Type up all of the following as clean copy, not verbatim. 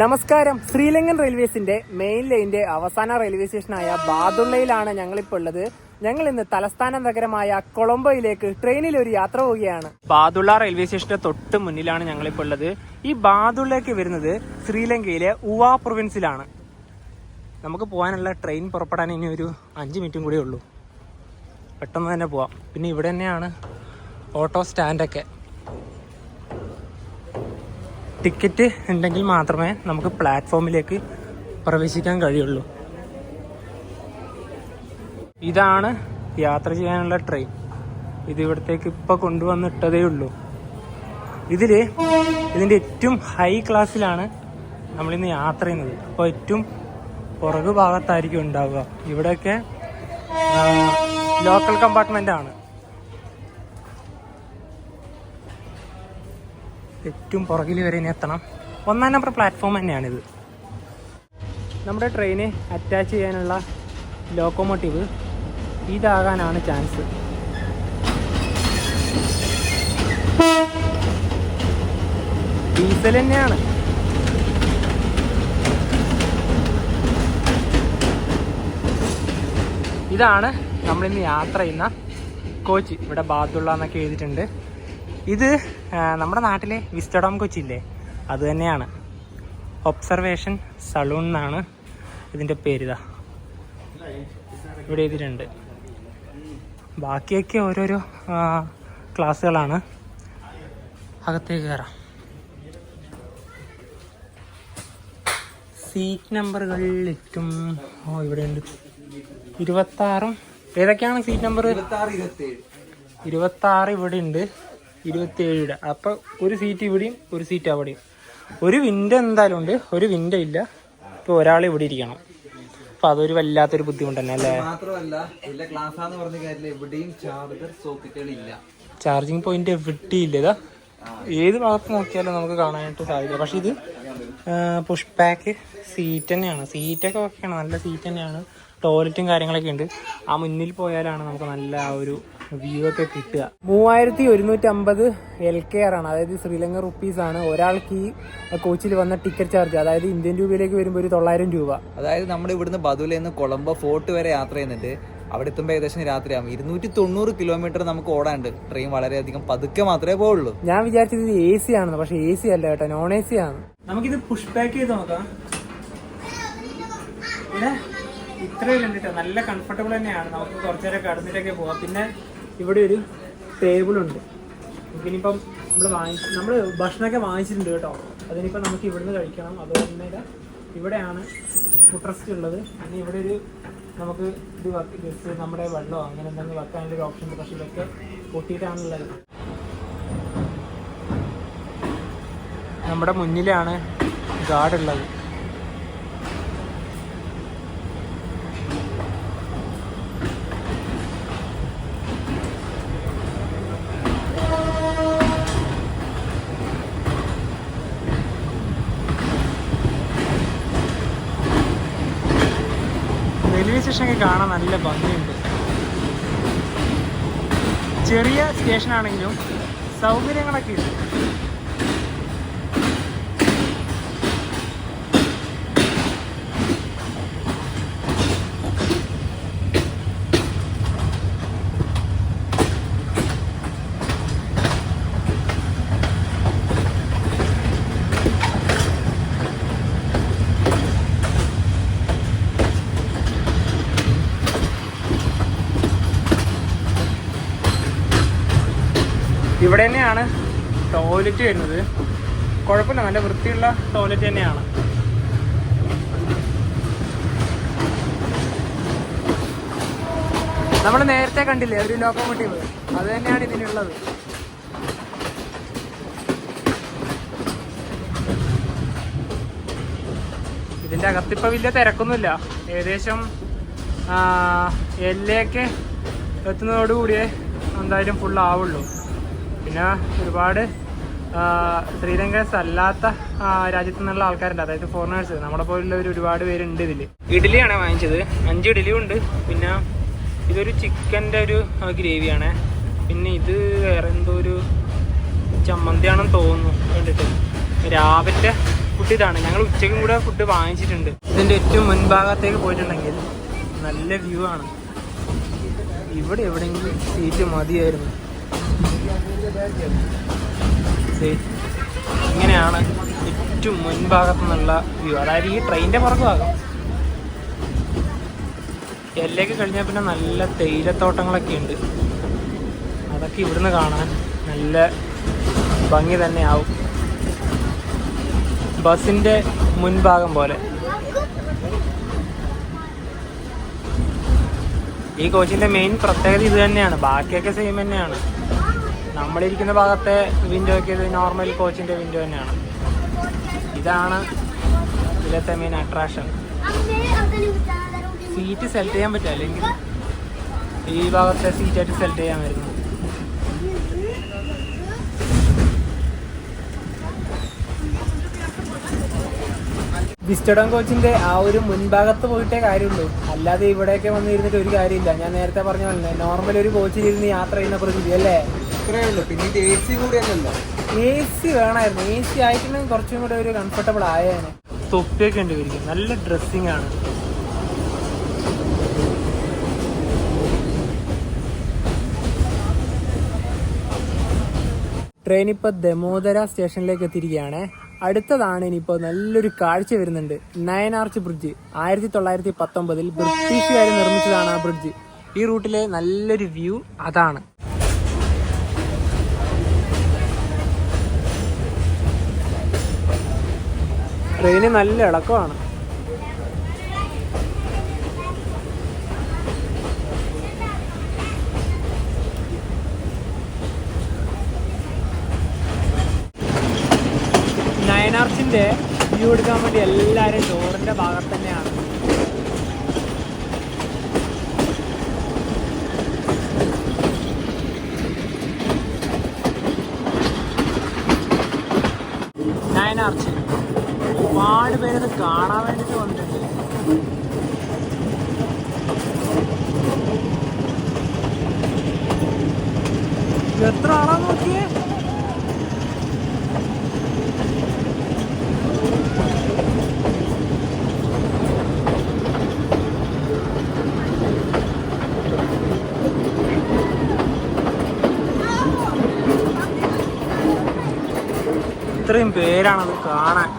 നമസ്കാരം. ശ്രീലങ്കൻ റെയിൽവേസിന്റെ മെയിൻ ലൈനിന്റെ അവസാന റെയിൽവേ സ്റ്റേഷനായ ബാദുള്ളയിലാണ് ഞങ്ങളിപ്പോൾ ഉള്ളത്. ഞങ്ങൾ ഇന്ന് തലസ്ഥാന നഗരമായ കൊളംബോയിലേക്ക് ട്രെയിനിൽ ഒരു യാത്ര പോവുകയാണ്. ബാദുള്ള റെയിൽവേ സ്റ്റേഷന്റെ തൊട്ട് മുന്നിലാണ് ഞങ്ങളിപ്പോൾ ഉള്ളത്. ഈ ബാദുള്ളയ്ക്ക് വരുന്നത് ശ്രീലങ്കയിലെ ഉവ പ്രൊവിൻസിലാണ്. നമുക്ക് പോകാനുള്ള ട്രെയിൻ പുറപ്പെടാൻ ഇനി ഒരു 5 മിനിറ്റും കൂടിയേ ഉള്ളൂ. പെട്ടെന്ന് തന്നെ പോവാം. പിന്നെ ഇവിടെ തന്നെയാണ് ഓട്ടോ സ്റ്റാൻഡൊക്കെ. ടിക്കറ്റ് ഉണ്ടെങ്കിൽ മാത്രമേ നമുക്ക് പ്ലാറ്റ്ഫോമിലേക്ക് പ്രവേശിക്കാൻ കഴിയുള്ളൂ. ഇതാണ് യാത്ര ചെയ്യാനുള്ള ട്രെയിൻ. ഇത് ഇവിടത്തേക്ക് ഇപ്പോൾ കൊണ്ടുവന്നിട്ടതേ ഉള്ളൂ. ഇതിൻ്റെ ഏറ്റവും ഹൈ ക്ലാസ്സിലാണ് നമ്മളിന്ന് യാത്ര ചെയ്യുന്നത്. അപ്പോൾ ഏറ്റവും പുറകു ഭാഗത്തായിരിക്കും ഉണ്ടാവുക. ഇവിടെയൊക്കെ ലോക്കൽ കമ്പാർട്ട്മെൻ്റ് ആണ്. ഏറ്റവും പുറകിൽ വരെ ഇനി എത്തണം. 1-ാം നമ്പർ പ്ലാറ്റ്ഫോം തന്നെയാണിത്. നമ്മുടെ ട്രെയിന് അറ്റാച്ച് ചെയ്യാനുള്ള ലോക്കോമോട്ടീവ് ഇതാകാനാണ് ചാൻസ്. ഡീസൽ തന്നെയാണ്. ഇതാണ് നമ്മളിന്ന് യാത്ര ചെയ്യുന്ന കോച്ച്. ഇവിടെ ബാദുള്ള എന്നൊക്കെ എഴുതിയിട്ടുണ്ട്. ഇത് നമ്മുടെ നാട്ടിലെ വിസ്റ്റഡോം കൊച്ചില്ലേ, അത് തന്നെയാണ്. ഒബ്സർവേഷൻ സലൂൺ എന്നാണ് ഇതിൻ്റെ പേരിതാ ഇവിടെ എഴുതിയിട്ടുണ്ട്. ബാക്കിയൊക്കെ ഓരോരോ ക്ലാസ്സുകളാണ്. അകത്തേക്ക് കയറാം. സീറ്റ് നമ്പറുകളിൽ ഏറ്റവും ഇവിടെ ഉണ്ട് 26. ഏതൊക്കെയാണ് സീറ്റ് നമ്പർ? 26 ഇവിടെ ഉണ്ട്, 27. അപ്പോൾ ഒരു സീറ്റ് ഇവിടെയും ഒരു സീറ്റ് അവിടെയും. ഒരു വിൻഡോ എന്തായാലും ഉണ്ട്, ഒരു വിൻഡോ ഇല്ല. ഇപ്പോൾ ഒരാൾ ഇവിടെ ഇരിക്കണം. അപ്പോൾ അതൊരു വല്ലാത്തൊരു ബുദ്ധിമുട്ട് തന്നെ അല്ലേ. ചാർജിങ് പോയിന്റ് എവിടെയില്ല. ഇതാ ഏത് ഭാഗത്ത് നോക്കിയാലും നമുക്ക് കാണാനായിട്ട് സാധിക്കും. പക്ഷെ ഇത് പുഷ് ബാക്ക് സീറ്റ് തന്നെയാണ്. സീറ്റൊക്കെ ഓക്കെയാണ്, നല്ല സീറ്റ് തന്നെയാണ്. ടോയ്ലറ്റും കാര്യങ്ങളൊക്കെ ഉണ്ട്. ആ മുന്നിൽ പോയാലാണ് നമുക്ക് നല്ല ആ ഒരു വ്യൂ ഒക്കെ കിട്ടുക. 3150 LKR ആണ്, അതായത് ശ്രീലങ്കൻ റുപ്പീസ് ആണ് ഒരാൾക്ക് ഈ കോച്ചിൽ വന്ന ടിക്കറ്റ് ചാർജ്. അതായത് ഇന്ത്യൻ രൂപയിലേക്ക് വരുമ്പോൾ ഒരു 900 രൂപ. അതായത് നമ്മൾ ഇവിടുന്ന് ബദുലയിൽ നിന്ന് കൊളംബോ ഫോർട്ട് വരെ യാത്ര ചെയ്യുന്നുണ്ട്. അവിടെ എത്തുമ്പോൾ ഏകദേശം രാത്രിയാകും. 290 കിലോമീറ്റർ നമുക്ക് ഓടാണ്ട്. ട്രെയിൻ വളരെയധികം പതുക്കെ മാത്രമേ പോവുള്ളൂ. ഞാൻ വിചാരിച്ചത് ഇത് AC ആണെന്ന്, പക്ഷെ AC അല്ല കേട്ടോ, നോൺ AC ആണ്. നമുക്കിത് പുഷ് ബാക്ക് ചെയ്ത് നോക്കാം. ഇത്രയും കണ്ടിട്ടോ, നല്ല കംഫർട്ടബിൾ തന്നെയാണ്. നമുക്ക് കുറച്ചു നേരം കടന്നിട്ടൊക്കെ പോകാം. പിന്നെ ഇവിടെ ഒരു ടേബിളുണ്ട്. നമുക്കിനിയിപ്പം നമ്മൾ ഭക്ഷണമൊക്കെ വാങ്ങിച്ചിട്ടുണ്ട് കേട്ടോ. അതിനിപ്പോൾ നമുക്ക് ഇവിടുന്ന് കഴിക്കണം. അതുകൊണ്ട് ഇവിടെയാണ് ഫുഡ് റെസ്റ്റ് ഉള്ളത്. പിന്നെ ഇവിടെ ഒരു നമുക്ക് ഇത് ജസ്റ്റ് നമ്മുടെ വെള്ളമോ അങ്ങനെ എന്തെങ്കിലും വെക്കാനുള്ളൊരു ഓപ്ഷൻ ഉണ്ട്. പക്ഷേ ഇതൊക്കെ പൊട്ടിയിട്ടാണുള്ളത്. നമ്മുടെ മുന്നിലാണ് ഗാർഡ് ഉള്ളത്. റെയിൽവേ സ്റ്റേഷനൊക്കെ കാണാൻ നല്ല ഭംഗിയുണ്ട്. ചെറിയ സ്റ്റേഷനാണെങ്കിലും സൗകര്യങ്ങളൊക്കെ ഉണ്ട്. ഇവിടെ തന്നെയാണ് ടോയ്ലറ്റ് വരുന്നത്. കുഴപ്പമില്ല, നല്ല വൃത്തിയുള്ള ടോയ്ലറ്റ് തന്നെയാണ്. നമ്മൾ നേരത്തെ കണ്ടില്ലേ ഒരു ലോക്കോമോട്ടീവ്, അത് തന്നെയാണ് ഇതിനുള്ളത്. ഇതിൻ്റെ അകത്തിപ്പോൾ വലിയ തിരക്കൊന്നുമില്ല. ഏകദേശം എല്ലേക്ക് എത്തുന്നതോടുകൂടിയേ എന്തായാലും ഫുൾ ആവുള്ളൂ. പിന്നെ ഒരുപാട് ശ്രീലങ്കൻസ് അല്ലാത്ത രാജ്യത്തു നിന്നുള്ള ആൾക്കാരുണ്ട്, അതായത് ഫോറിനേഴ്സ്. നമ്മളെ പോലുള്ളവർ ഒരുപാട് പേരുണ്ട് ഇതിൽ. ഇഡ്ഡലിയാണ് വാങ്ങിച്ചത്, 5 ഇഡ്ഡലിയും ഉണ്ട്. പിന്നെ ഇതൊരു ചിക്കൻ്റെ ഒരു ഗ്രേവിയാണ്. പിന്നെ ഇത് വേറെ എന്തോ ഒരു ചമ്മന്തിയാണെന്ന് തോന്നുന്നു കണ്ടിട്ട്. രാവിലെ ഫുഡ് ഇതാണ്. ഞങ്ങൾ ഉച്ചയ്ക്കും കൂടെ ഫുഡ് വാങ്ങിച്ചിട്ടുണ്ട്. ഇതിൻ്റെ ഏറ്റവും മുൻഭാഗത്തേക്ക് പോയിട്ടുണ്ടെങ്കിൽ നല്ല വ്യൂ ആണ്. ഇവിടെ എവിടെയെങ്കിലും സീറ്റ് മതിയായിരുന്നു. ഇങ്ങനെയാണ് ഏറ്റവും മുൻഭാഗത്തു നിന്നുള്ള വ്യൂ. അതായത് ഈ ട്രെയിനിൻ്റെ പുറകു ഭാഗം. എല്ലേക്ക് കഴിഞ്ഞാൽ പിന്നെ നല്ല തേയിലത്തോട്ടങ്ങളൊക്കെ ഉണ്ട്. അതൊക്കെ ഇവിടുന്ന് കാണാൻ നല്ല ഭംഗി തന്നെ ആവും. ബസ്സിൻ്റെ മുൻഭാഗം പോലെ. ഈ കോച്ചിൻ്റെ മെയിൻ പ്രത്യേകത ഇത് തന്നെയാണ്. ബാക്കിയൊക്കെ സെയിം തന്നെയാണ്. നമ്മളിരിക്കുന്ന ഭാഗത്തെ വിൻഡോ ഒക്കെ ഇത് നോർമൽ കോച്ചിൻ്റെ വിൻഡോ തന്നെയാണ്. ഇതാണ് ഇതിലത്തെ മെയിൻ അട്രാക്ഷൻ. സീറ്റ് സെലക്ട് ചെയ്യാൻ പറ്റും, അല്ലെങ്കിൽ ഈ ഭാഗത്തെ സീറ്റായിട്ട് സെലക്ട് ചെയ്യാൻ വരുന്നു. വിസ്റ്റഡോം കോച്ചിന്റെ ആ ഒരു മുൻഭാഗത്ത് പോയിട്ടേ കാര്യമുള്ളൂ. അല്ലാതെ ഇവിടെയൊക്കെ വന്നിരുന്നിട്ട് ഒരു കാര്യമില്ല. ഞാൻ നേരത്തെ പറഞ്ഞ പോലെ നോർമൽ ഒരു കോച്ചിലിരുന്ന് യാത്ര ചെയ്യുന്ന പ്രകൃതി അല്ലേ, ഇത്രയേ ഉള്ളൂ. പിന്നെ ഇത് AC കൂടി അല്ലല്ലോ. AC വേണമായിരുന്നു. AC ആയിട്ടുണ്ടെങ്കിൽ കുറച്ചും കൂടെ ഒരു കംഫർട്ടബിൾ ആയേനെ. തൊപ്പിയൊക്കെ ഉണ്ട് ഇവർക്ക്. നല്ല ഡ്രസ്സിങ് ആണ്. ട്രെയിൻ ഇപ്പോൾ ദമോദര സ്റ്റേഷനിലേക്ക് എത്തിയിരിക്കുകയാണ്. അടുത്തതാണ് ഇനിയിപ്പോൾ നല്ലൊരു കാഴ്ച വരുന്നുണ്ട്. 9 ആർച്ച് ബ്രിഡ്ജ്. 1919 ബ്രിട്ടീഷുകാർ നിർമ്മിച്ചതാണ് ആ ബ്രിഡ്ജ്. ഈ റൂട്ടിലെ നല്ലൊരു വ്യൂ അതാണ്. ട്രെയിന് നല്ല ഇളക്കമാണ്. നയനാർച്ചിന്റെ വ്യൂ എടുക്കാൻ വേണ്ടി എല്ലാവരും ഡോറിന്റെ ഭാഗത്ത് തന്നെയാണ്. നയനാർച്ച് ഒരുപാട് പേരത് കാണാൻ വേണ്ടിട്ട് വന്നിട്ടുണ്ട്. എത്ര ആളാന്ന് നോക്കിയേ. ഇത്രയും പേരാണത് കാണാൻ.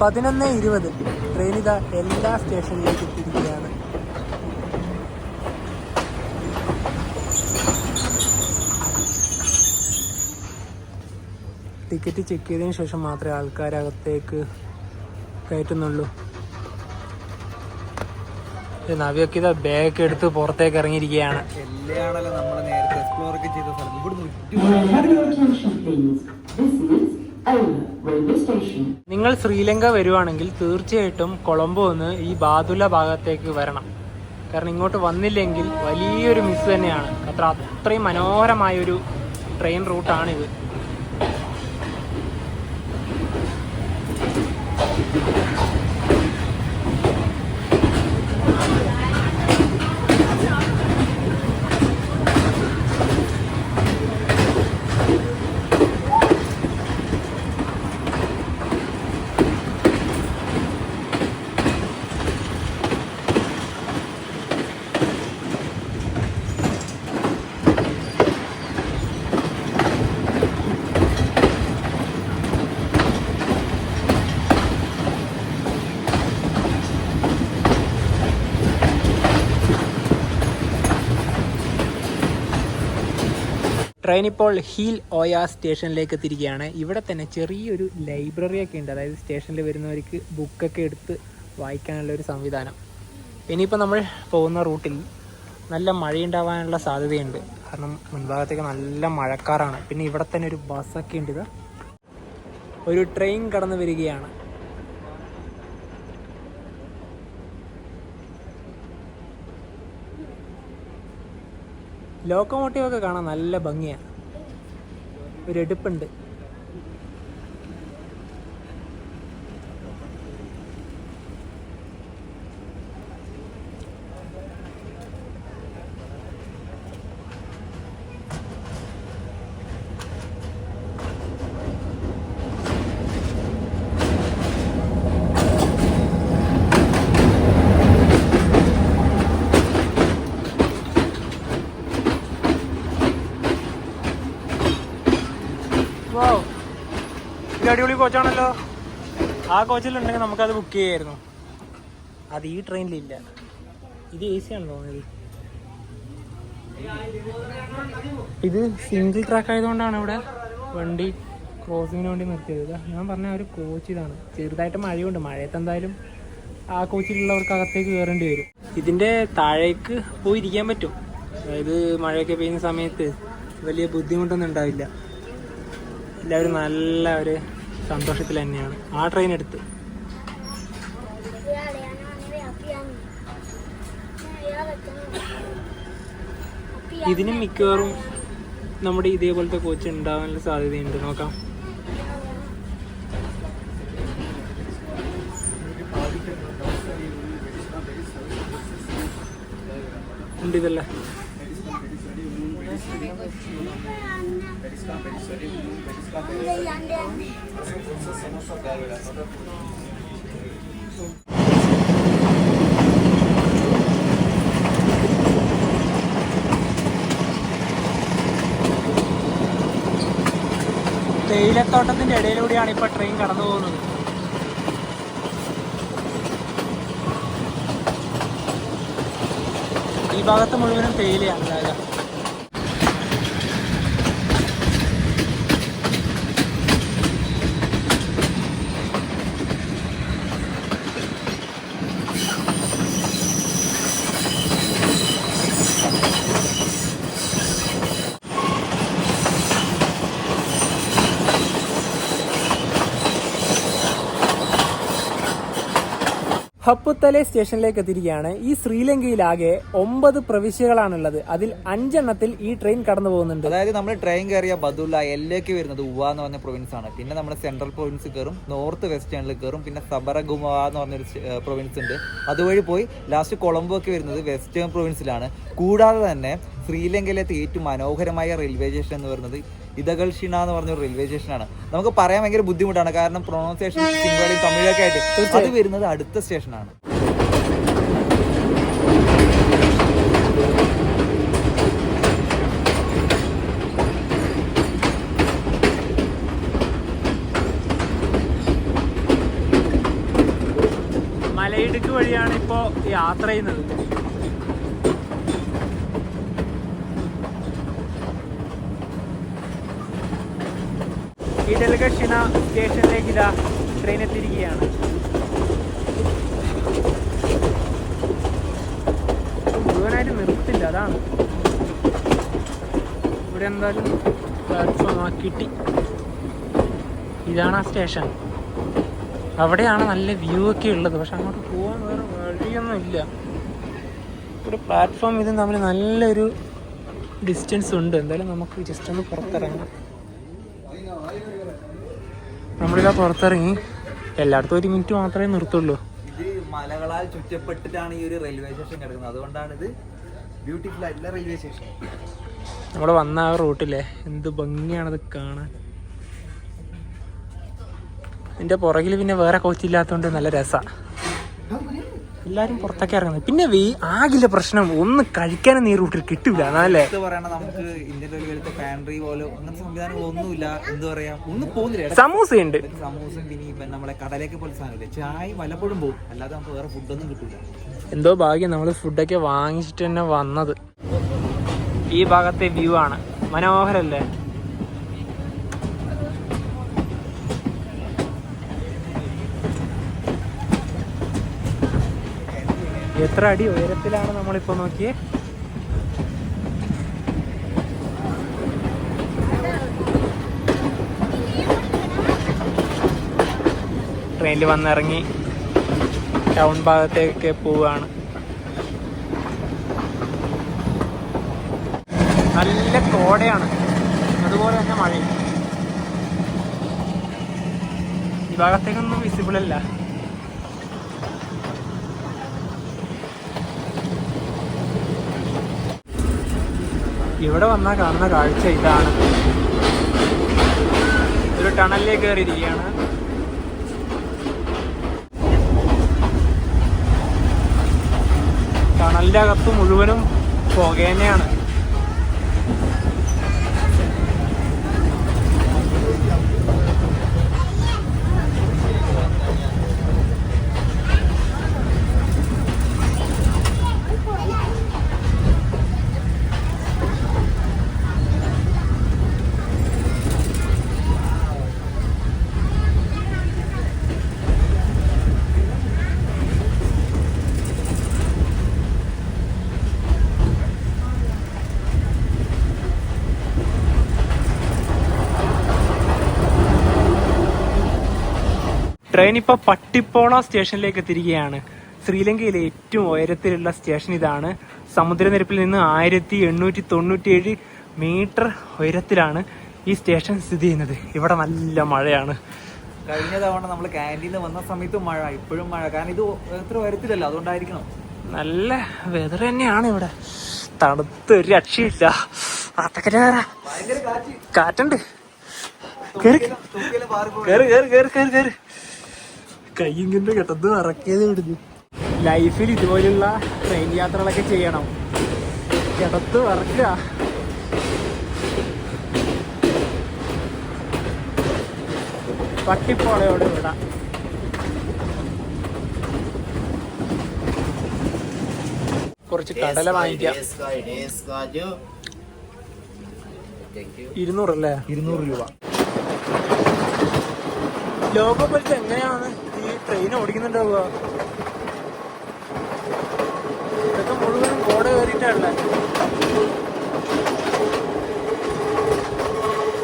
പതിനൊന്ന് 20 ട്രെയിൻ ഇതാ എല്ലാ സ്റ്റേഷനിലേക്ക് എത്തിയിരിക്കുകയാണ്. ടിക്കറ്റ് ചെക്ക് ചെയ്തതിന് ശേഷം മാത്രമേ ആൾക്കാരകത്തേക്ക് കയറ്റുന്നുള്ളൂ. നവിയൊക്കെ ഇതാ ബാഗ് എടുത്ത് പുറത്തേക്ക് ഇറങ്ങിയിരിക്കുകയാണ്. എല്ലാണല്ലോ നമ്മൾ നേരത്തെ എക്സ്പ്ലോർ ഒക്കെ ചെയ്ത സ്ഥലം. ഇവിടുന്ന് നിങ്ങൾ ശ്രീലങ്ക വരുവാണെങ്കിൽ തീർച്ചയായിട്ടും കൊളംബോ നിന്ന് ഈ ബാദുല ഭാഗത്തേക്ക് വരണം. കാരണം ഇങ്ങോട്ട് വന്നില്ലെങ്കിൽ വലിയൊരു മിസ് തന്നെയാണ്. അത്രയും മനോഹരമായൊരു ട്രെയിൻ റൂട്ടാണിത്. ട്രെയിൻ ഇപ്പോൾ ഹീൽ ഓയ സ്റ്റേഷനിലേക്ക് എത്തിയിരിക്കുകയാണ്. ഇവിടെ തന്നെ ചെറിയൊരു ലൈബ്രറി ഒക്കെ ഉണ്ട്, അതായത് സ്റ്റേഷനിൽ വരുന്നവർക്ക് ബുക്കൊക്കെ എടുത്ത് വായിക്കാനുള്ള ഒരു സംവിധാനം. ഇനിയിപ്പോൾ നമ്മൾ പോകുന്ന റൂട്ടിൽ നല്ല മഴയുണ്ടാവാനുള്ള സാധ്യതയുണ്ട്, കാരണം മുൻഭാഗത്തേക്ക് നല്ല മഴക്കാറാണ്. പിന്നെ ഇവിടെ തന്നെ ഒരു ബസ്സൊക്കെ ഉണ്ട്. ഇത് ഒരു ട്രെയിൻ കടന്നു വരികയാണ്. ലോക്കോമോട്ടീവൊക്കെ കാണാൻ നല്ല ഭംഗിയാണ്, ഒരു എടുപ്പുണ്ട്. ഇത് അടിപൊളി കോച്ചാണല്ലോ. ആ കോച്ചിലുണ്ടെങ്കിൽ നമുക്കത് ബുക്ക് ചെയ്യായിരുന്നു. അത് ഈ ട്രെയിനിലില്ല. ഇത് AC ആണ് തോന്നുന്നത്. ഇത് സിംഗിൾ ട്രാക്ക് ആയതുകൊണ്ടാണ് ഇവിടെ വണ്ടി ക്രോസിങ്ങിന് വേണ്ടി നിർത്തിയത്. ഞാൻ പറഞ്ഞ ഒരു കോച്ച് ഇതാണ്. ചെറുതായിട്ട് മഴയുണ്ട്, മഴയത്ത് എന്തായാലും ആ കോച്ചിലുള്ളവർക്ക് അകത്തേക്ക് കയറേണ്ടി വരും. ഇതിൻ്റെ താഴേക്ക് പോയി ഇരിക്കാൻ പറ്റും, അതായത് മഴയൊക്കെ പെയ്യുന്ന സമയത്ത് വലിയ ബുദ്ധിമുട്ടൊന്നും ഉണ്ടാവില്ല. എല്ലാവരും നല്ല ഒരു സന്തോഷത്തിൽ തന്നെയാണ് ആ ട്രെയിൻ എടുത്ത്. ഇതിനും മിക്കവാറും നമ്മുടെ ഇതേപോലത്തെ കോച്ച് ഉണ്ടാവാനുള്ള സാധ്യതയുണ്ട്. നോക്കാം. ഉണ്ട് ഇതല്ലേ. തേയിലത്തോട്ടത്തിന്റെ ഇടയിലൂടെയാണ് ഇപ്പൊ ട്രെയിൻ കടന്നു പോകുന്നത്. ഈ ഭാഗത്ത് മുഴുവനും തേയിലയാണ്. ഹപ്പുത്തലെ സ്റ്റേഷനിലേക്ക് എത്തിയിരിക്കുകയാണ്. ഈ ശ്രീലങ്കയിലാകെ 9 പ്രവിശ്യകളാണുള്ളത്. അതിൽ 5 എണ്ണത്തിൽ ഈ ട്രെയിൻ കടന്നു പോകുന്നുണ്ട്. അതായത് നമ്മൾ ട്രെയിൻ കയറിയ ബദുല എല്ലേക്ക് വരുന്നത് ഉവ എന്ന് പറഞ്ഞ പ്രൊവിൻസ് ആണ്. പിന്നെ നമ്മുടെ സെൻട്രൽ പ്രൊവിൻസ് കയറും, നോർത്ത് വെസ്റ്റേണിൽ കയറും, പിന്നെ സബറഗുമ എന്ന് പറഞ്ഞൊരു പ്രൊവിൻസ് ഉണ്ട്, അതുവഴി പോയി ലാസ്റ്റ് കൊളംബോ ഒക്കെ വരുന്നത് വെസ്റ്റേൺ പ്രൊവിൻസിലാണ്. കൂടാതെ തന്നെ ശ്രീലങ്കയിലത്തെ ഏറ്റവും മനോഹരമായ റെയിൽവേ സ്റ്റേഷൻ എന്ന് പറയുന്നത് ഇതഗൽഷിന എന്ന് പറഞ്ഞ റെയിൽവേ സ്റ്റേഷനാണ്. നമുക്ക് പറയാൻ ഭയങ്കര ബുദ്ധിമുട്ടാണ്, കാരണം പ്രൊണൗൺസിയേഷൻ സിംഗളി തമിഴൊക്കെ ആയിട്ട്. അത് വരുന്നത് അടുത്ത സ്റ്റേഷനാണ്. മലയിടുക്ക് വഴിയാണ് ഇപ്പോ യാത്ര ചെയ്യുന്നത്. ഈ ഡൽഗഷിന സ്റ്റേഷനിലേക്ക് ഇതാ ട്രെയിൻ എത്തിയിരിക്കുകയാണ്. മുഴുവനായിട്ട് നിർത്തില്ല, അതാണ്. ഇവിടെ എന്തായാലും പ്ലാറ്റ്ഫോം കിട്ടി. ഇതാണ് ആ സ്റ്റേഷൻ. അവിടെയാണ് നല്ല വ്യൂ ഒക്കെ ഉള്ളത്, പക്ഷെ അങ്ങോട്ട് പോകാൻ വേറെ വഴിയൊന്നും ഇല്ല. ഇവിടെ പ്ലാറ്റ്ഫോം ഇതും തമ്മിൽ നല്ലൊരു ഡിസ്റ്റൻസ് ഉണ്ട്. എന്തായാലും നമുക്ക് ജസ്റ്റ് ഒന്ന് പുറത്തിറങ്ങാം. നമ്മളിതാ പുറത്തിറങ്ങി. എല്ലായിടത്തും 1 മിനിറ്റ് മാത്രമേ നിർത്തുള്ളൂ. ഇത് മലകളാൽ ചുറ്റപ്പെട്ടിട്ടാണ് ഈ ഒരു റെയിൽവേ സ്റ്റേഷൻ കിടക്കുന്നത്. അതുകൊണ്ടാണ് ഇത് ബ്യൂട്ടിഫുൾ ആയിട്ടുള്ള റെയിൽവേ സ്റ്റേഷൻ. നമ്മൾ വന്ന ആ റൂട്ടിലെ എന്ത് ഭംഗിയാണത് കാണാൻ. എൻ്റെ പുറകിൽ പിന്നെ വേറെ കോച്ചില്ലാത്തതുകൊണ്ട് നല്ല രസമാണ്. എല്ലാരും പുറത്തൊക്കെ ഇറങ്ങുന്നത്. പിന്നെ ആകില്ല പ്രശ്നം, ഒന്ന് കഴിക്കാനും ഈ റൂട്ടിൽ കിട്ടില്ല. അല്ലേ പറയണ നമുക്ക് ഇന്ത്യൻ റെയിൽവേയിലത്തെ പാൻട്രി പോലെ അങ്ങനത്തെ സംവിധാനങ്ങളൊന്നുമില്ല. എന്താ പറയാ, ഒന്നും പോകുന്നില്ല. സമൂസയുണ്ട്, സമൂസയും പിന്നെ ഇപ്പം നമ്മളെ കടലേക്ക് പോലെ സാധനമില്ല. ചായ വല്ലപ്പോഴും പോകും, അല്ലാതെ നമുക്ക് വേറെ ഫുഡൊന്നും കിട്ടില്ല. എന്തോ ഭാഗ്യം നമ്മൾ ഫുഡൊക്കെ വാങ്ങിച്ചിട്ട് തന്നെ വന്നത്. ഈ ഭാഗത്തെ വ്യൂ ആണ്. മനോഹരല്ലേ? എത്ര അടി ഉയരത്തിലാണ് നമ്മളിപ്പോ നോക്കിയേ. ട്രെയിനിൽ വന്നിറങ്ങി ടൗൺ ഭാഗത്തേക്ക് പോവുകയാണ്. നല്ല കോടയാണ്, അതുപോലെ തന്നെ മഴയും. ഈ ഭാഗത്തേക്കൊന്നും വിസിബിൾ അല്ല. ഇവിടെ വന്നാൽ കാണുന്ന കാഴ്ച ഇതാണ്. ഒരു ടണലിലേക്ക് കയറിയിരിക്കുകയാണ്. ടണലിന്റെ അകത്ത് മുഴുവനും പുകേനെയാണ്. ട്രെയിൻ ഇപ്പോൾ പട്ടിപ്പോള സ്റ്റേഷനിലേക്ക് എത്തിയിരിക്കുകയാണ്. ശ്രീലങ്കയിലെ ഏറ്റവും ഉയരത്തിലുള്ള സ്റ്റേഷൻ ഇതാണ്. സമുദ്രനിരപ്പിൽ നിന്ന് 1897 മീറ്റർ ഉയരത്തിലാണ് ഈ സ്റ്റേഷൻ സ്ഥിതി ചെയ്യുന്നത്. ഇവിടെ നല്ല മഴയാണ്. കഴിഞ്ഞ തവണ നമ്മൾ ക്യാൻറ്റീനിൽ വന്ന സമയത്തും മഴ, ഇപ്പോഴും മഴ. കാരണം ഇത് എത്ര ഉയരത്തിലല്ല, അതുകൊണ്ടായിരിക്കണം. നല്ല വെതർ തന്നെയാണ് ഇവിടെ. തണുത്ത് ഒരു രക്ഷയില്ല. കാറ്റുണ്ട്. കയ്യിങ്ങനെ കിടന്ന് ഇറക്കിയത് വിടുന്നു. ലൈഫിൽ ഇതുപോലുള്ള ട്രെയിൻ യാത്രകളൊക്കെ ചെയ്യണം. കിടത്ത് ഇറക്കുക. പട്ടിപ്പോളയോട് വിടാം. കുറച്ച് കടല വാങ്ങിക്കാം. 200 അല്ലേ? 200 രൂപ. ലോകം പോലത്തെ എങ്ങനെയാണ് ഈ ട്രെയിൻ ഓടിക്കുന്നുണ്ടാവുക? ഇതൊക്കെ മുഴുവനും കോട കയറിയിട്ടാണല്ലേ.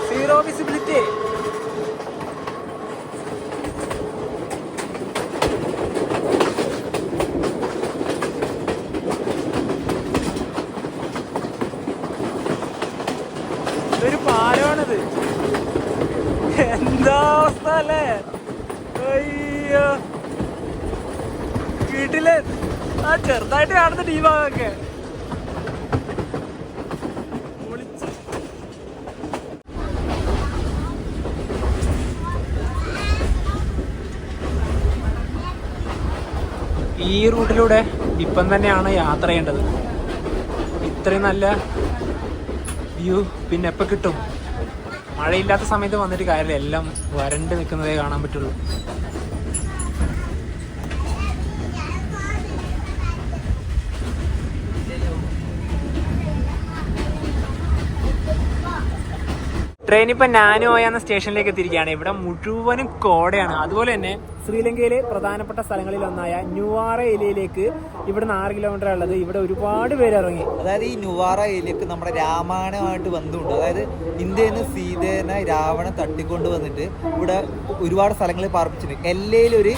Zero visibility. ഇതൊരു പാലമാണിത്. എന്താ അവസ്ഥ അല്ലേ? അയ്യോ, വീട്ടില് ആ ചെറുതായിട്ട് കാണുന്നുണ്ട് ഈ ഭാഗമൊക്കെ. ഈ റൂട്ടിലൂടെ ഇപ്പം തന്നെയാണ് യാത്ര ചെയ്യേണ്ടത്. ഇത്രയും നല്ല വ്യൂ പിന്നെ എപ്പോൾ കിട്ടും? മഴയില്ലാത്ത സമയത്ത് വന്നിട്ട് കാര്യമില്ല, എല്ലാം വരണ്ട് നിൽക്കുന്നതേ കാണാൻ പറ്റുള്ളൂ. ട്രെയിൻ ഇപ്പം നാനോയ എന്ന സ്റ്റേഷനിലേക്ക് എത്തിയിരിക്കുകയാണ്. ഇവിടെ മുഴുവനും കോടയാണ്. അതുപോലെ തന്നെ ശ്രീലങ്കയിലെ പ്രധാനപ്പെട്ട സ്ഥലങ്ങളിൽ ഒന്നായ ന്യൂവാറ ഏരിയയിലേക്ക് ഇവിടുന്ന് 6 കിലോമീറ്റർ ഉള്ളത്. ഇവിടെ ഒരുപാട് പേര് ഇറങ്ങി. അതായത് ഈ ന്യൂവാറ ഏരിയക്ക് നമ്മുടെ രാമായണമായിട്ട് ബന്ധമുണ്ട്. അതായത് ഇന്ത്യയിൽ നിന്ന് സീതേനെ രാവണൻ തട്ടിക്കൊണ്ട് വന്നിട്ട് ഇവിടെ ഒരുപാട് സ്ഥലങ്ങളിൽ പാർപ്പിച്ചിട്ടുണ്ട്. എല്ലയിലൊരു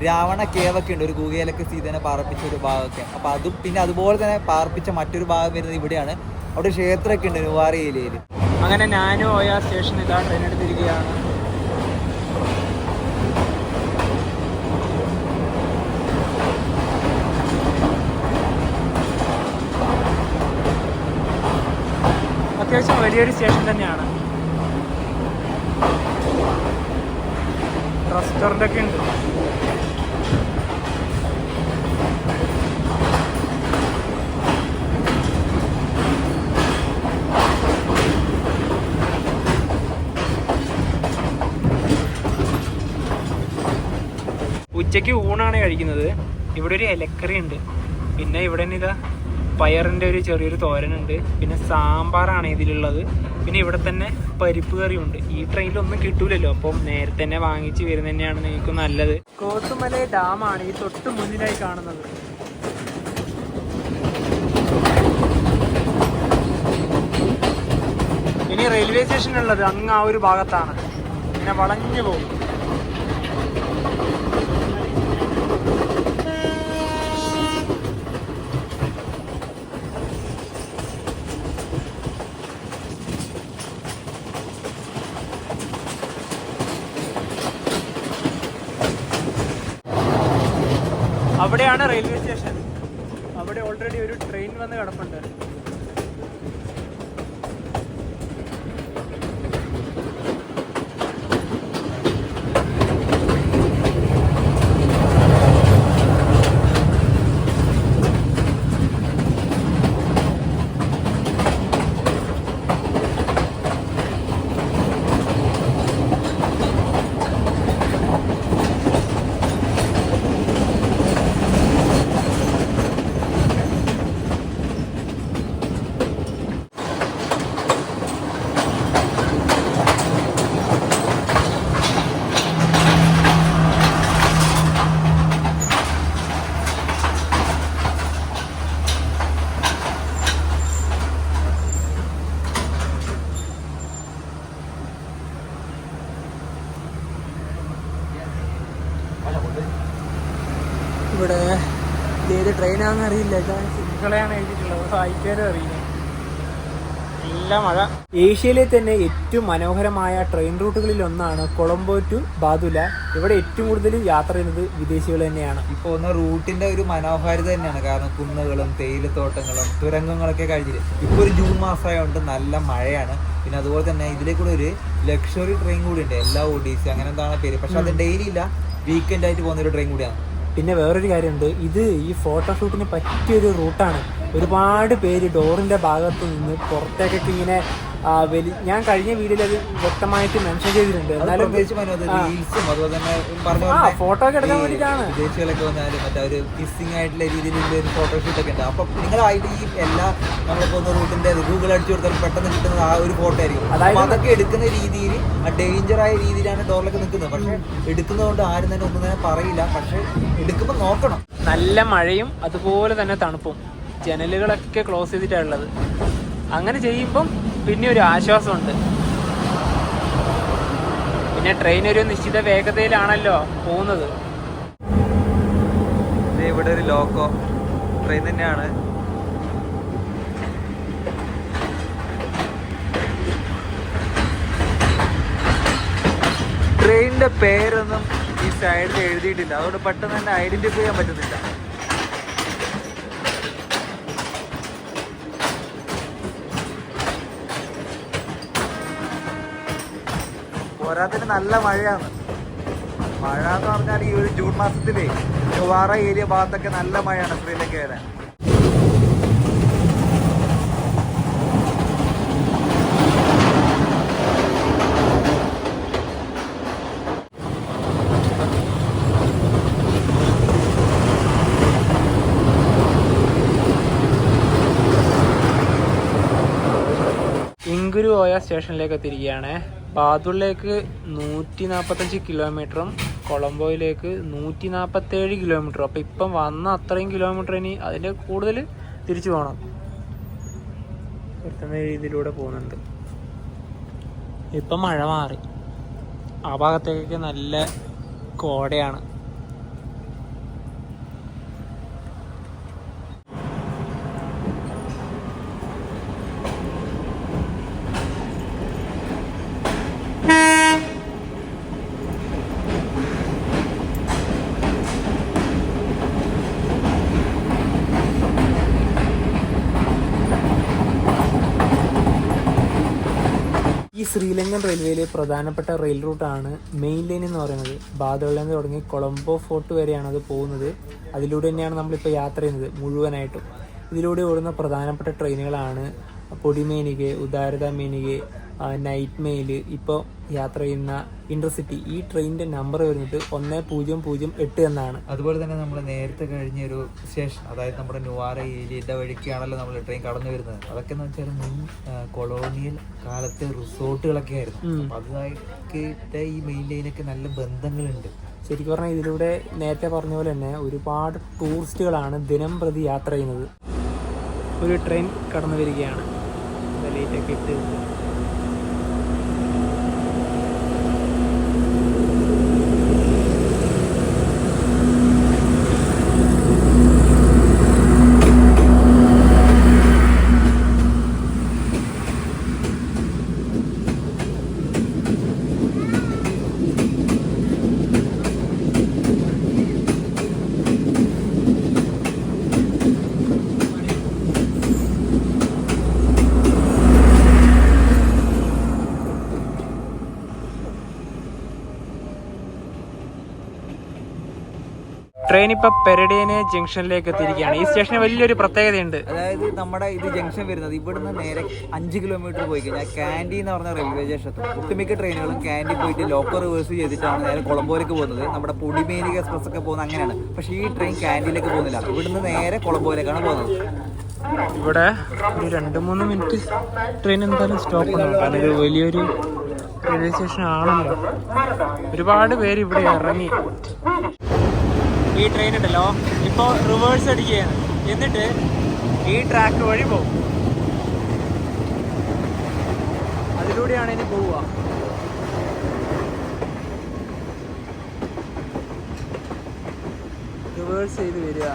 രാവണ കേവൊക്കെ ഉണ്ട്, ഒരു ഗുഹയിലൊക്കെ സീതേനെ പാർപ്പിച്ച ഒരു ഭാഗമൊക്കെ. അപ്പോൾ അതും പിന്നെ അതുപോലെ തന്നെ പാർപ്പിച്ച മറ്റൊരു ഭാഗം വരുന്നത് ഇവിടെയാണ്. അവിടെ ക്ഷേത്രമൊക്കെ ഉണ്ട് ന്യൂവാറ ഏരിയയിൽ. അങ്ങനെ നാനോയ സ്റ്റേഷൻ ഇതാ ട്രെയിൻ എടുത്തിരിക്കുകയാണ്. അത്യാവശ്യം വലിയൊരു സ്റ്റേഷൻ തന്നെയാണ്. റെസ്റ്റോറൻ്റ് ഒക്കെ ഉണ്ട്. ഉച്ചയ്ക്ക് ഊണാണ് കഴിക്കുന്നത്. ഇവിടെ ഒരു ഇലക്കറി ഉണ്ട്, പിന്നെ ഇവിടെ ഇതാ പയറിൻ്റെ ഒരു ചെറിയൊരു തോരനുണ്ട്, പിന്നെ സാമ്പാറാണ് ഇതിലുള്ളത്. പിന്നെ ഇവിടെ തന്നെ പരിപ്പ് കറിയുണ്ട്. ഈ ട്രെയിനിലൊന്നും കിട്ടൂലല്ലോ, അപ്പം നേരത്തെ തന്നെ വാങ്ങിച്ച് വരുന്നത് തന്നെയാണ് നിങ്ങൾക്ക് നല്ലത്. കോത്തുമല ഡാമാണ് ഈ തൊട്ട് മുന്നിലായി കാണുന്നത്. ഇനി റെയിൽവേ സ്റ്റേഷൻ ഉള്ളത് അങ്ങ് ആ ഒരു ഭാഗത്താണ്, പിന്നെ വളഞ്ഞു പോകും. അവിടെയാണ് റെയിൽവേ സ്റ്റേഷൻ. അവിടെ ഓൾറെഡി ഒരു ട്രെയിൻ വന്ന് കിടപ്പുണ്ട്. ഇവിടെ ഏത് ട്രെയിനാണെന്ന് അറിയില്ല, സിംഗിളെയാണ് എഴുതിയിട്ടുള്ളത്, വായിക്കാനും അറിയില്ല. നല്ല മഴ. ഏഷ്യയിലെ തന്നെ ഏറ്റവും മനോഹരമായ ട്രെയിൻ റൂട്ടുകളിൽ ഒന്നാണ് കൊളംബോ ടു ബാദുല. ഇവിടെ ഏറ്റവും കൂടുതൽ യാത്ര ചെയ്യുന്നത് വിദേശികൾ തന്നെയാണ്. ഈ പോകുന്ന റൂട്ടിന്റെ ഒരു മനോഹാരിത തന്നെയാണ്. കാരണം കുന്നുകളും തേയിലത്തോട്ടങ്ങളും തുരങ്കങ്ങളൊക്കെ കഴിഞ്ഞിട്ട് ഇപ്പോൾ ഒരു ജൂൺ മാസമായതുകൊണ്ട് നല്ല മഴയാണ്. പിന്നെ അതുപോലെ തന്നെ ഇതിലേക്കൂടെ ഒരു ലക്ഷറി ട്രെയിൻ കൂടി ഉണ്ട്, എല്ലാ ഒഡീസി അങ്ങനെ എന്താണ് പേര്. പക്ഷെ അത് ഡെയിലി ഇല്ല, വീക്കെൻഡ് ആയിട്ട് പോകുന്ന ഒരു ട്രെയിൻ കൂടിയാണ്. പിന്നെ വേറൊരു കാര്യമുണ്ട്, ഇത് ഈ ഫോട്ടോഷൂട്ടിന് പറ്റിയൊരു റൂട്ടാണ്. ഒരുപാട് പേര് ഡോറിന്റെ ഭാഗത്ത് നിന്ന് പുറത്തേക്കൊക്കെ ഇങ്ങനെ ഞാൻ കഴിഞ്ഞ വീഡിയോയിൽ അത് വ്യക്തമായിട്ട് മെൻഷൻ ചെയ്തിട്ടുണ്ട്. എന്നാലും ഫോട്ടോ ഒക്കെ എടുക്കാൻ വേണ്ടിയിട്ടാണ്. വിദേശികളൊക്കെ വന്നാലും മറ്റേ ഒരു കിസ്സിങ് ആയിട്ടുള്ള രീതിയിലുള്ള ഒരു ഫോട്ടോഷൂട്ട് ഒക്കെ ഉണ്ട്. അപ്പൊ നിങ്ങളായിട്ട് ഈ എല്ലാ നമ്മൾ പോകുന്ന റൂട്ടിന്റെ ഗൂഗിൾ അടിച്ചു കൊടുത്താൽ പെട്ടെന്ന് കിട്ടുന്നത് ആ ഒരു ഫോട്ടോ ആയിരിക്കും. അപ്പൊ അതൊക്കെ എടുക്കുന്ന രീതിയിൽ ഡേഞ്ചറായ രീതിയിലാണ് ഡോറിലൊക്കെ നിൽക്കുന്നത്. പക്ഷെ എടുക്കുന്നതുകൊണ്ട് ആരും തന്നെ ഒന്നും തന്നെ പറയില്ല. പക്ഷെ എടുക്കുമ്പോൾ നോക്കണം. നല്ല മഴയും അതുപോലെ തന്നെ തണുപ്പും, ജനലുകളൊക്കെ ക്ലോസ് ചെയ്തിട്ടാണുള്ളത്. അങ്ങനെ ചെയ്യുമ്പം പിന്നെ ഒരു ആശ്വാസമുണ്ട്. പിന്നെ ട്രെയിൻ ഒരു നിശ്ചിത വേഗതയിലാണല്ലോ പോകുന്നത്. ഇവിടെ ഒരു ലോക്കോ ട്രെയിൻ തന്നെയാണ്. ട്രെയിനിന്റെ പേരൊന്നും ഈ സൈഡിൽ എഴുതിയിട്ടില്ല, അതുകൊണ്ട് പെട്ടെന്ന് തന്നെ ഐഡന്റിഫൈ ചെയ്യാൻ പറ്റുന്നില്ല. പോരാത്തിന് നല്ല മഴയാണ്. മഴ എന്ന് പറഞ്ഞാൽ ഈ ഒരു ജൂൺ മാസത്തില് ചൊവ്വാറ ഏരിയ ഭാഗത്തൊക്കെ നല്ല മഴയാണ് ശ്രീലങ്കയിലെ. ഇങ്കുരുവോയ സ്റ്റേഷനിലേക്ക് എത്തിയിരിക്കുകയാണ്. ബാദുളിലേക്ക് 145 കിലോമീറ്ററും കൊളംബോയിലേക്ക് 147 കിലോമീറ്ററും. അപ്പം ഇപ്പം വന്ന അത്രയും കിലോമീറ്റർ ഇനി അതിൻ്റെ കൂടുതൽ തിരിച്ചു പോകണം. എത്തുന്ന രീതിയിലൂടെ പോകുന്നുണ്ട്. ഇപ്പം മഴ മാറി, ആ ഭാഗത്തേക്കൊക്കെ നല്ല കോടയാണ്. ഈ ശ്രീലങ്കൻ റെയിൽവേയിലെ പ്രധാനപ്പെട്ട റെയിൽ റൂട്ടാണ് മെയിൻ ലൈൻ എന്ന് പറയുന്നത്. ബാദുളയിൽ നിന്ന് തുടങ്ങി കൊളംബോ ഫോർട്ട് വരെയാണ് അത് പോകുന്നത്. അതിലൂടെ തന്നെയാണ് നമ്മളിപ്പോൾ യാത്ര ചെയ്യുന്നത് മുഴുവനായിട്ടും. ഇതിലൂടെ ഓടുന്ന പ്രധാനപ്പെട്ട ട്രെയിനുകളാണ് പൊടിമേനികെ, ഉദാരത മേനികെ, നൈറ്റ് മെയിൽ, ഇപ്പോൾ യാത്ര ചെയ്യുന്ന ഇന്റർസിറ്റി, ഈ ട്രെയിനിന്റെ നമ്പർ വരുന്നത് 1008 എന്നാണ്. അതുപോലെ തന്നെ നമ്മൾ നേരത്തെ കഴിഞ്ഞ ഒരു സ്റ്റേഷൻ, അതായത് നമ്മുടെ നുവാര ഏരിയയുടെ വഴിക്കാണല്ലോ നമ്മൾ ട്രെയിൻ കടന്നു വരുന്നത്. അതൊക്കെ എന്ന് വെച്ചാൽ മുൻ കൊളോണിയൽ കാലത്തെ റിസോർട്ടുകളൊക്കെ ആയിരുന്നു. അപ്പൊ അതുമായിട്ട് ഈ മെയിൻ ലൈനൊക്കെ നല്ല ബന്ധങ്ങളുണ്ട്. ശരിക്കും പറഞ്ഞാൽ ഇതിലൂടെ നേരത്തെ പറഞ്ഞ പോലെ തന്നെ ഒരുപാട് ടൂറിസ്റ്റുകളാണ് ദിനം പ്രതി യാത്ര ചെയ്യുന്നത്. ഒരു ട്രെയിൻ കടന്നു വരികയാണ്, ലൈറ്റൊക്കെ ഇട്ട്. ട്രെയിൻ ഇപ്പൊ പെരഡേനെ ജംഗ്ഷനിലേക്ക് എത്തിയിരിക്കുകയാണ്. ഈ സ്റ്റേഷന് വലിയൊരു പ്രത്യേകതയുണ്ട്. അതായത് നമ്മുടെ ഇത് ജംഗ്ഷൻ വരുന്നത് ഇവിടുന്ന് നേരെ 5 കിലോമീറ്റർ പോയി കഴിഞ്ഞാൽ കാൻഡി എന്ന് പറഞ്ഞ റെയിൽവേ സ്റ്റേഷൻ. ഒട്ടുമിക്ക ട്രെയിനുകളും കാൻഡി പോയിട്ട് ലോക്കൽ റിവേഴ്സ് ചെയ്തിട്ടാണ് നേരെ കൊളംബോയിലേക്ക് പോകുന്നത്. നമ്മുടെ പുളിമേനിക എക്സ്പ്രസ് ഒക്കെ പോകുന്നത് അങ്ങനെയാണ്. പക്ഷേ ഈ ട്രെയിൻ കാൻഡിയിലേക്ക് പോകുന്നില്ല, ഇവിടുന്ന് നേരെ കൊളംബോയിലേക്കാണ് പോകുന്നത്. ഇവിടെ ഒരു 2-3 മിനിറ്റ് ട്രെയിൻ എന്തായാലും സ്റ്റോപ്പ് ഉണ്ടാവും, കാരണം ഇത് വലിയൊരു റെയിൽവേ സ്റ്റേഷൻ ആണല്ലോ. ഒരുപാട് പേര് ഇവിടെ ഇറങ്ങി. ഈ ട്രെയിൻ ഉണ്ടല്ലോ ഇപ്പോൾ റിവേഴ്സ് അടിക്കുകയാണ്, എന്നിട്ട് ഈ ട്രാക്ക് വഴി പോകും. അതിലൂടെയാണ് ഇനി പോവുക. റിവേഴ്സ് ചെയ്ത് വരിക.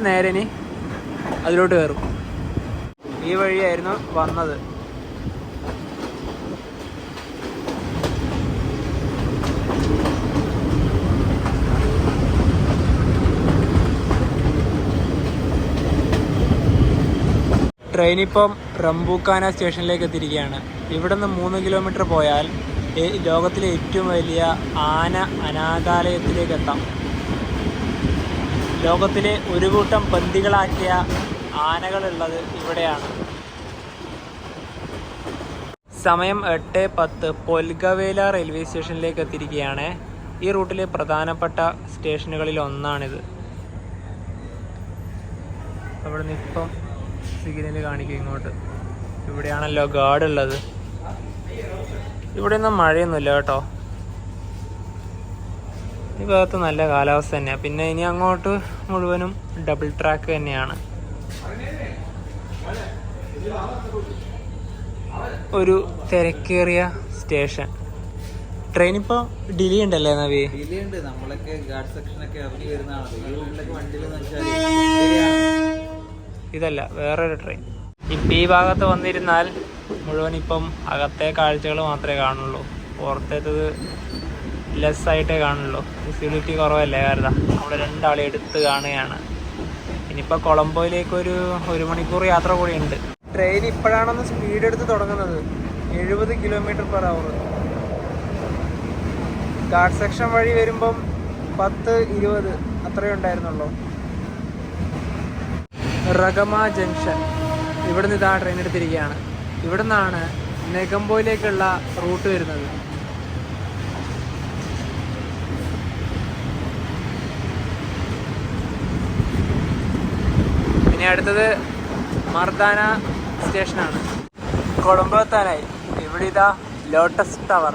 നേരെ ഇനി അതിലോട്ട് കയറും. ഈ വഴിയായിരുന്നു വന്നത്. ട്രെയിൻ ഇപ്പം റംബൂക്കാന സ്റ്റേഷനിലേക്ക് എത്തിയിരിക്കുകയാണ്. ഇവിടെ നിന്ന് 3 കിലോമീറ്റർ പോയാൽ ലോകത്തിലെ ഏറ്റവും വലിയ ആന അനാഥാലയത്തിലേക്ക് എത്താം. ലോകത്തിലെ ഒരു കൂട്ടം ബന്ദികളാക്കിയ ആനകളുള്ളത് ഇവിടെയാണ്. സമയം 8:10. പൊൽഗവേല റെയിൽവേ സ്റ്റേഷനിലേക്ക് എത്തിയിരിക്കുകയാണ്. ഈ റൂട്ടിലെ പ്രധാനപ്പെട്ട സ്റ്റേഷനുകളിൽ ഒന്നാണിത്. അവിടെ നിന്ന് ഇപ്പം സിഗ്നൽ കാണിക്കും ഇങ്ങോട്ട്. ഇവിടെയാണല്ലോ ഗാർഡ് ഉള്ളത്. ഇവിടെ ഒന്നും മഴയൊന്നുമില്ല കേട്ടോ. ഈ ഭാഗത്ത് നല്ല കാലാവസ്ഥ തന്നെയാണ്. പിന്നെ ഇനി അങ്ങോട്ട് മുഴുവനും ഡബിൾ ട്രാക്ക് തന്നെയാണ്. ഒരു തിരക്കേറിയ സ്റ്റേഷൻ. ട്രെയിൻ ഇപ്പോൾ ഡിലേ ഉണ്ടല്ലേ നവി? ഡിലേ ഉണ്ട്. നമ്മളൊക്കെ ഗാർഡ് സെക്ഷനൊക്കെ ഇറങ്ങി വരുന്നതാണ്. ഇതല്ല, വേറൊരു ട്രെയിൻ. ഇപ്പം ഈ ഭാഗത്ത് വന്നിരുന്നാൽ മുഴുവൻ ഇപ്പം അകത്തെ കാഴ്ചകൾ മാത്രമേ കാണുള്ളൂ. പുറത്തേത്തത് ലെസ് ആയിട്ടേ കാണുള്ളൂ. വിസിബിലിറ്റി കുറവല്ലേ, കാരണം നമ്മൾ 2 ആളെ എടുത്ത് കാണുകയാണ്. ഇനിയിപ്പോൾ കൊളംബോയിലേക്ക് ഒരു 1 മണിക്കൂർ യാത്ര കൂടിയുണ്ട്. ട്രെയിൻ ഇപ്പോഴാണൊന്ന് സ്പീഡ് എടുത്ത് തുടങ്ങുന്നത്. 70 km/h. ഗാർഡ് സെക്ഷൻ വഴി വരുമ്പം 10-20 അത്രയേ ഉണ്ടായിരുന്നുള്ളൂ. റഗമ ജംഗ്ഷൻ, ഇവിടെ നിന്ന് ഇതാ ട്രെയിൻ എടുത്തിരിക്കുകയാണ്. ഇവിടെ നിന്നാണ് നെഗംബോയിലേക്കുള്ള റൂട്ട് വരുന്നത്. ഇനി അടുത്തത് മർദാന സ്റ്റേഷനാണ്. കൊളംബോ എത്താനായി. ഇവിടെ ഇതാ ലോട്ടസ് ടവർ.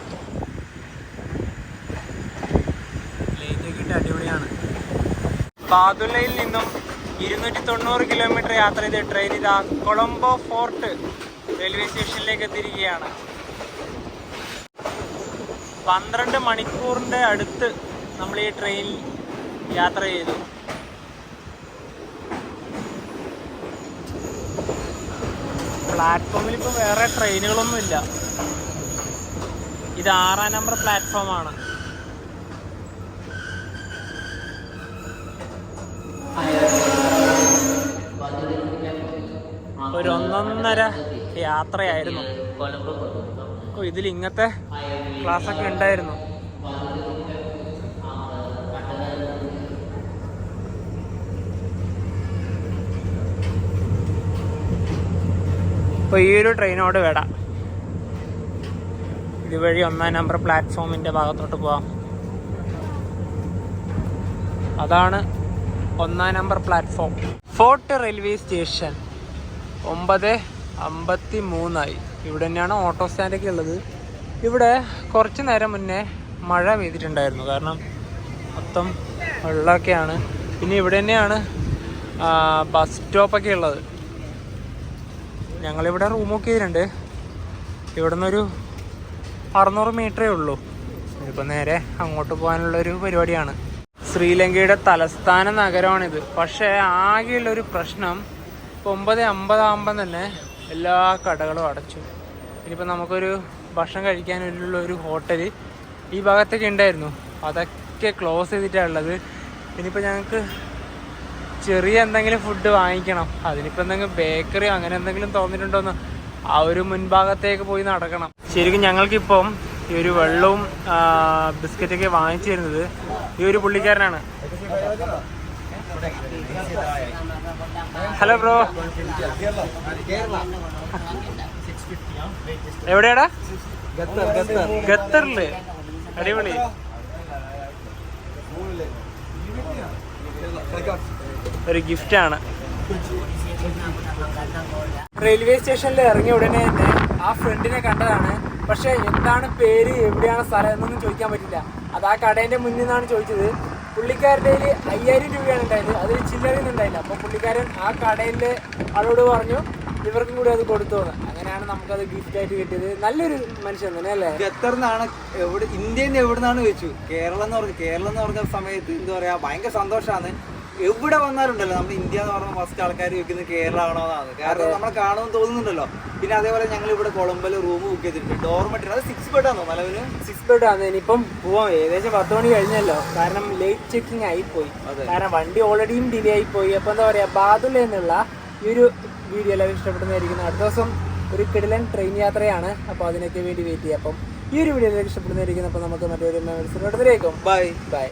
ലൈറ്റൊക്കെ ഇട്ട് അടിപൊളിയാണ്. ബാദുല്ലയിൽ നിന്നും 290 കിലോമീറ്റർ യാത്ര ചെയ്ത ട്രെയിൻ ഇതാ കൊളംബോ ഫോർട്ട് റെയിൽവേ സ്റ്റേഷനിലേക്ക് എത്തിയിരിക്കുകയാണ്. 12 മണിക്കൂറിൻ്റെ അടുത്ത് നമ്മൾ ഈ ട്രെയിനിൽ യാത്ര ചെയ്തു. പ്ലാറ്റ്ഫോമിൽ ഇപ്പോൾ വേറെ ട്രെയിനുകളൊന്നുമില്ല. ഇത് 6-ാം നമ്പർ പ്ലാറ്റ്ഫോമാണ്. ഒരു 1.5 യാത്രയായിരുന്നു. ഓ, ഇതിൽ ഇങ്ങനത്തെ ക്ലാസ് ഒക്കെ ഉണ്ടായിരുന്നു. അപ്പോൾ ഈ ഒരു ട്രെയിനോട് വിടാം. ഇതുവഴി 1-ാം നമ്പർ പ്ലാറ്റ്ഫോമിൻ്റെ ഭാഗത്തോട്ട് പോവാം. അതാണ് 1-ാം number platform. Fort railway station 9:53 ഇവിടെ തന്നെയാണ് ഓട്ടോ സ്റ്റാൻഡൊക്കെ ഉള്ളത്. ഇവിടെ കുറച്ച് നേരം മുന്നേ മഴ പെയ്തിട്ടുണ്ടായിരുന്നു, കാരണം മൊത്തം വെള്ളമൊക്കെയാണ്. പിന്നെ ഇവിടെ തന്നെയാണ് ബസ് സ്റ്റോപ്പൊക്കെ ഉള്ളത്. ഞങ്ങളിവിടെ റൂമൊക്കെ ചെയ്തിട്ടുണ്ട്. ഇവിടെ നിന്നൊരു 600 മീറ്ററേ ഉള്ളൂ. ഇതിപ്പോൾ നേരെ അങ്ങോട്ട് പോകാനുള്ളൊരു പരിപാടിയാണ്. ശ്രീലങ്കയുടെ തലസ്ഥാന നഗരമാണിത്. പക്ഷേ ആകെയുള്ളൊരു പ്രശ്നം, ഇപ്പോൾ 9:50 ആകുമ്പം തന്നെ എല്ലാ കടകളും അടച്ചു. ഇനിയിപ്പോൾ നമുക്കൊരു ഭക്ഷണം കഴിക്കാനുള്ള ഒരു ഹോട്ടൽ ഈ ഭാഗത്തൊക്കെ ഉണ്ടായിരുന്നു, അതൊക്കെ ക്ലോസ് ചെയ്തിട്ടാണ് ഉള്ളത്. ഇനിയിപ്പോൾ ഞങ്ങൾക്ക് ചെറിയ എന്തെങ്കിലും ഫുഡ് വാങ്ങിക്കണം. അതിനിപ്പോൾ എന്തെങ്കിലും ബേക്കറിയോ അങ്ങനെ എന്തെങ്കിലും തോന്നിയിട്ടുണ്ടോയെന്ന് ആ ഒരു മുൻഭാഗത്തേക്ക് പോയി നടക്കണം. ശരിക്കും ഞങ്ങൾക്കിപ്പം ഈ ഒരു വെള്ളവും ബിസ്ക്കറ്റൊക്കെ വാങ്ങിച്ചു തരുന്നത് ഈ ഒരു പുള്ളിക്കാരനാണ്. ഹലോ ബ്രോ, എവിടെയാടാ? ഖത്തറില്. അടിപൊളി. ഒരു ഗിഫ്റ്റാണ്. റെയിൽവേ സ്റ്റേഷനിൽ ഇറങ്ങിയ ഉടനെ തന്നെ ആ ഫ്രണ്ടിനെ കണ്ടതാണ്. പക്ഷെ എന്താണ് പേര്, എവിടെയാണ് സ്ഥലം എന്നൊന്നും ചോദിക്കാൻ പറ്റില്ല. അത് ആ കടേന്റെ മുന്നിൽ നിന്നാണ് ചോദിച്ചത്. പുള്ളിക്കാരുടെ 5000 രൂപയാണ് ഉണ്ടായത്, അതിൽ ചില്ലറയൊന്നും ഉണ്ടായില്ല. അപ്പോൾ പുള്ളിക്കാരൻ ആ കടയിലെ ആളോട് പറഞ്ഞു ഇവർക്കും കൂടി അത് കൊടുത്തു. അങ്ങനെയാണ് നമുക്കത് ഗിഫ്റ്റായിട്ട് കിട്ടിയത്. നല്ലൊരു മനുഷ്യൻ തന്നെ അല്ലേ? ഖത്തറിനാണ് ഇന്ത്യയിൽ നിന്ന് എവിടെ നിന്നാണ് വെച്ചു. കേരളം എന്ന് പറഞ്ഞ സമയത്ത് എന്താ പറയാ, ഭയങ്കര സന്തോഷമാണ്. എവിടെ വന്നാലുണ്ടല്ലോ നമ്മൾ ഇന്ത്യ എന്ന് പറഞ്ഞാൽ ഫസ്റ്റ് ആൾക്കാർ വെക്കുന്നത് കേരളമാണോന്നാണ്. കാരണം നമ്മളെ കാണുമെന്ന് തോന്നുന്നുണ്ടല്ലോ. പിന്നെ അതേപോലെ ഞങ്ങൾ ഇവിടെ കൊളംബോയിൽ റൂം ബുക്ക് ചെയ്തിട്ടുണ്ട്. ഡോർമെറ്ററി, അത് 6 ബെഡാണോ നിലവിന്? 6 ബെഡാണ്. ഇനിയിപ്പം പോവാം. ഏകദേശം 10 മണി കഴിഞ്ഞല്ലോ, കാരണം ലേറ്റ് ചെക്കിങ് ആയിപ്പോയി. കാരണം വണ്ടി ഓൾറെഡിയും ഡിലേ ആയിപ്പോയി. അപ്പോൾ എന്താ പറയുക, ബാദുള്ള എന്നുള്ള ഈ ഒരു വീഡിയോ എല്ലാവരും ഇഷ്ടപ്പെടുന്നതായിരിക്കും. അടുത്ത ദിവസം ഒരു കിടിലൻ ട്രെയിൻ യാത്രയാണ്, അപ്പോൾ അതിനൊക്കെ വേണ്ടി വെയിറ്റ് ചെയ്യാം. അപ്പം ഈ ഒരു വീഡിയോ എല്ലാവരും ഇഷ്ടപ്പെടുന്നതായിരിക്കും. അപ്പോൾ നമുക്ക് മറ്റൊരു മെമ്മറീസ് ബൈ ബൈ.